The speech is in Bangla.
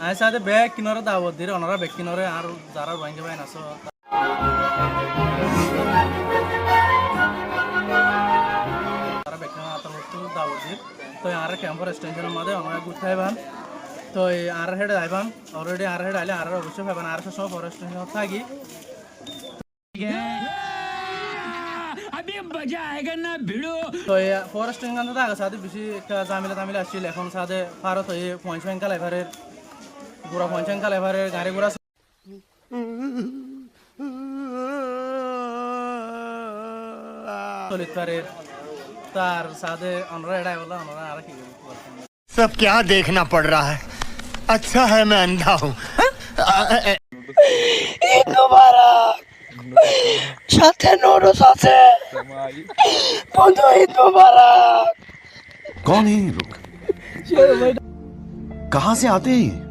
আই সাথে ব্যাগ কিনারে দাওয়াত দিরে ওনারা ব্যাগ কিনারে আর যারা ভাঙ্গে বাইন আছো তারা ব্যাগ কিনারে আতমতো দাওয়াত দির তো আর ক্যাম্পার এক্সটেনশনের মধ্যে আমরা গুছাই বান তো আর হেড আইবান অলরেডি আর হেড আইলে আর অবশ্যই পাবেন আর সব ফরেস্ট এক্সটেনশন থাকি তো ফরেস্ট এক্সটেনশন তো আগে সাথে বেশি একটা জামিলা আসছিল এখন সাথে ভারত হয়ে পঞ্চমেঙ্কা লেভারের গুড়া পঞ্চমেঙ্কা লেভারের গাড়ি ঘোড়া চলিত পারে তার সাথে আমরা এড়াই বলা আমরা আর কি सब क्या देखना पड़ रहा है अच्छा है मैं अंधा हूँ ঈদ মোবারক সাথে নুডলস আছে বন্ধু ঈদ মোবারক कौन है ये लोग कहाँ से आते हैं ये?